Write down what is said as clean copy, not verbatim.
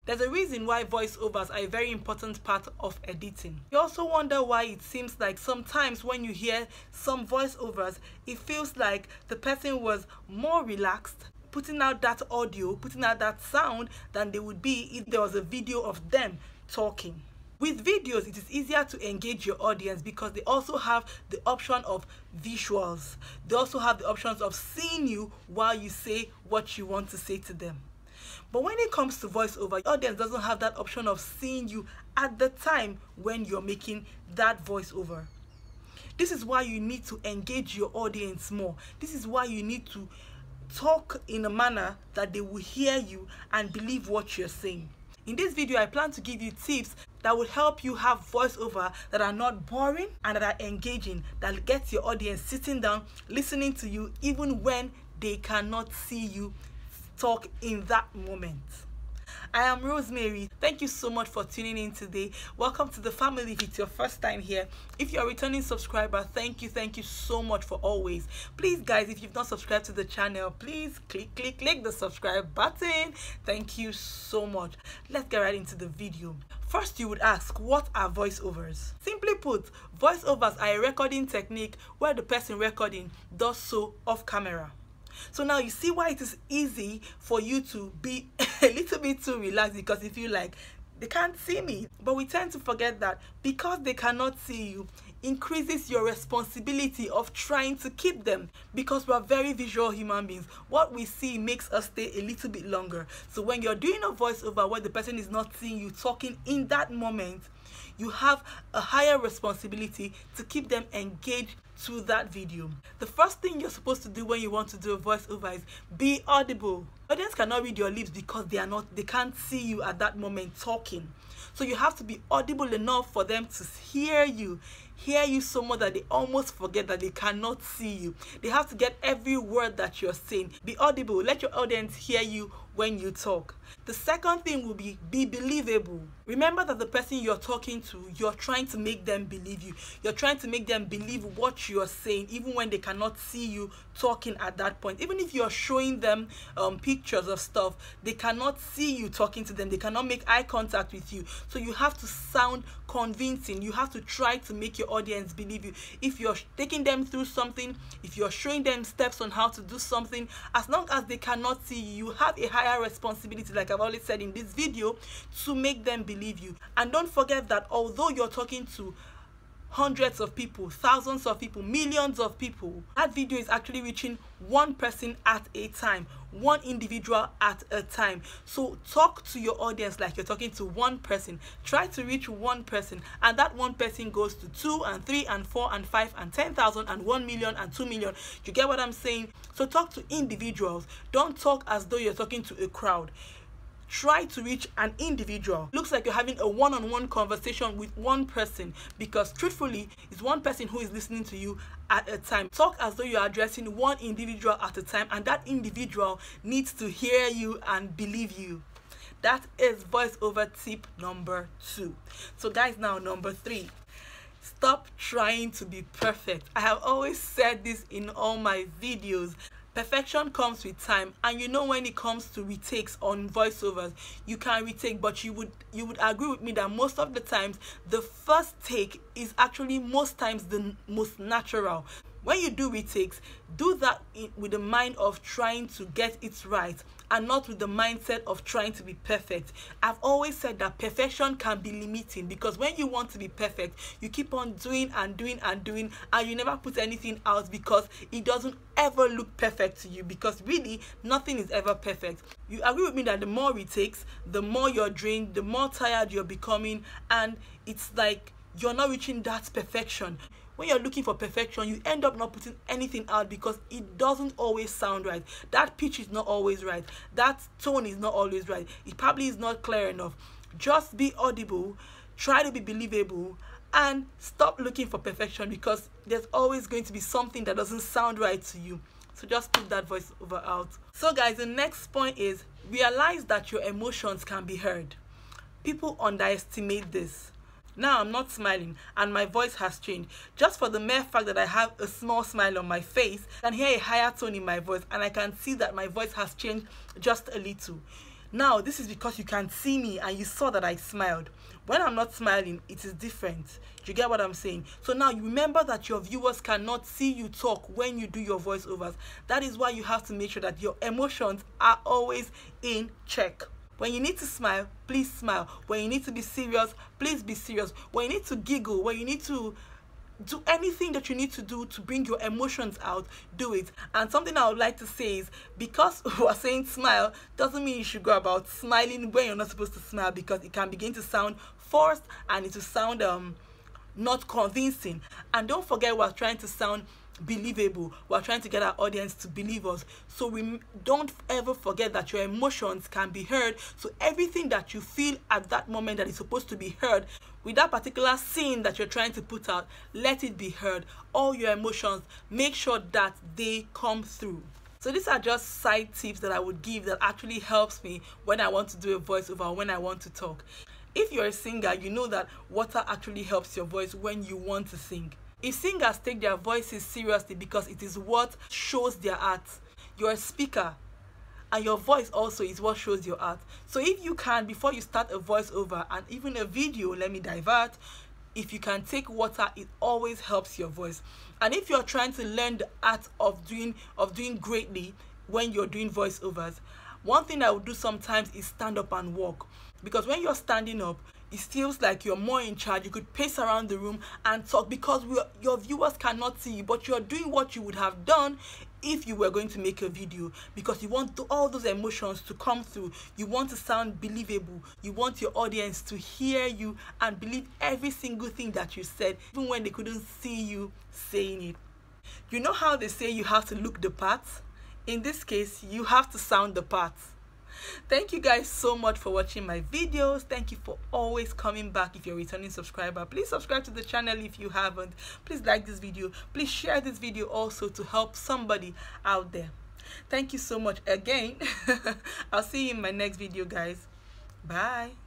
There's a reason why voiceovers are a very important part of editing. You also wonder why it seems like sometimes when you hear some voiceovers, it feels like the person was more relaxed putting out that audio, putting out that sound than they would be if there was a video of them talking. With videos, it is easier to engage your audience because they also have the option of visuals. They also have the options of seeing you while you say what you want to say to them. But when it comes to voiceover, your audience doesn't have that option of seeing you at the time when you're making that voiceover. This is why you need to engage your audience more. This is why you need to talk in a manner that they will hear you and believe what you're saying. In this video, I plan to give you tips that will help you have voiceover that are not boring and that are engaging, that gets your audience sitting down, listening to you, even when they cannot see you talk in that moment. I am Rosemary. Thank you so much for tuning in today. Welcome to the family if it's your first time here. If you're a returning subscriber, thank you so much for always. Please guys, if you've not subscribed to the channel, please click the subscribe button. Thank you so much. Let's get right into the video. First, you would ask, what are voiceovers? Simply put, voiceovers are a recording technique where the person recording does so off camera. So now you see why it is easy for you to be a little bit too relaxed, because if you like, they can't see me. But we tend to forget that because they cannot see you, increases your responsibility of trying to keep them, because we are very visual human beings. What we see makes us stay a little bit longer. So when you're doing a voiceover where the person is not seeing you talking in that moment, you have a higher responsibility to keep them engaged to that video. The first thing you're supposed to do when you want to do a voiceover is be audible. Audience cannot read your lips because they can't see you at that moment talking. So you have to be audible enough for them to hear you so much that they almost forget that they cannot see you. They have to get every word that you're saying. Be audible. Let your audience hear you when you talk. The second thing will be believable. Remember that the person you're talking to, you're trying to make them believe you. You're trying to make them believe what you're saying, even when they cannot see you talking at that point. Even if you're showing them pictures of stuff, they cannot see you talking to them. They cannot make eye contact with you. So you have to sound convincing. You have to try to make your audience believe you. If you're taking them through something, if you're showing them steps on how to do something, as long as they cannot see you, you have a higher responsibility, like I've already said in this video, to make them believe you. And don't forget that although you're talking to hundreds of people, thousands of people, millions of people, that video is actually reaching one person at a time, one individual at a time. So talk to your audience like you're talking to one person. Try to reach one person, and that one person goes to 2 and 3 and 4 and 5 and 10,000 and 1 million and 2 million. You get what I'm saying? So talk to individuals. Don't talk as though you're talking to a crowd. Try to reach an individual. Looks like you're having a one-on-one conversation with one person, because truthfully, it's one person who is listening to you at a time. Talk as though you're addressing one individual at a time, and that individual needs to hear you and believe you. That is voiceover tip number 2. So guys, now number 3. Stop trying to be perfect. I have always said this in all my videos. Perfection comes with time, and you know, when it comes to retakes on voiceovers, you can retake, but you would agree with me that most of the times the first take is actually most times the most natural. When you do retakes, do that with the mind of trying to get it right and not with the mindset of trying to be perfect. I've always said that perfection can be limiting, because when you want to be perfect, you keep on doing and doing and doing, and you never put anything out because it doesn't ever look perfect to you, because really nothing is ever perfect. You agree with me that the more retakes, the more you're drained, the more tired you're becoming, and it's like you're not reaching that perfection. When you're looking for perfection, you end up not putting anything out because it doesn't always sound right. That pitch is not always right. That tone is not always right. It probably is not clear enough. Just be audible, try to be believable, and stop looking for perfection, because there's always going to be something that doesn't sound right to you. So just put that voiceover out. So guys, the next point is realize that your emotions can be heard. People underestimate this. Now I'm not smiling and my voice has changed. Just for the mere fact that I have a small smile on my face, I can hear a higher tone in my voice, and I can see that my voice has changed just a little. Now, this is because you can see me and you saw that I smiled. When I'm not smiling, it is different. Do you get what I'm saying? So now you remember that your viewers cannot see you talk when you do your voiceovers. That is why you have to make sure that your emotions are always in check. When you need to smile, please smile. When you need to be serious, please be serious. When you need to giggle, when you need to do anything that you need to do to bring your emotions out, do it. And something I would like to say is, because we're saying smile doesn't mean you should go about smiling when you're not supposed to smile, because it can begin to sound forced and it will sound not convincing. And don't forget, we're trying to sound believable. We're trying to get our audience to believe us. So we don't ever forget that your emotions can be heard. So everything that you feel at that moment that is supposed to be heard, with that particular scene that you're trying to put out, let it be heard. All your emotions, make sure that they come through. So these are just side tips that I would give that actually helps me when I want to do a voiceover, when I want to talk. If you're a singer, you know that water actually helps your voice when you want to sing. If singers take their voices seriously because it is what shows their art, you're a speaker and your voice also is what shows your art. So if you can, before you start a voiceover and even a video, let me divert, if you can take water, it always helps your voice. And if you're trying to learn the art of doing greatly when you're doing voiceovers, one thing I would do sometimes is stand up and walk. Because when you're standing up, it feels like you're more in charge. You could pace around the room and talk because your viewers cannot see you, but you're doing what you would have done if you were going to make a video, because you want all those emotions to come through. You want to sound believable. You want your audience to hear you and believe every single thing that you said, even when they couldn't see you saying it. You know how they say you have to look the part? In this case, you have to sound the part. Thank you guys so much for watching my videos. Thank you for always coming back. If you're a returning subscriber, please subscribe to the channel if you haven't. Please like this video. Please share this video also to help somebody out there. Thank you so much again. I'll see you in my next video, guys. Bye.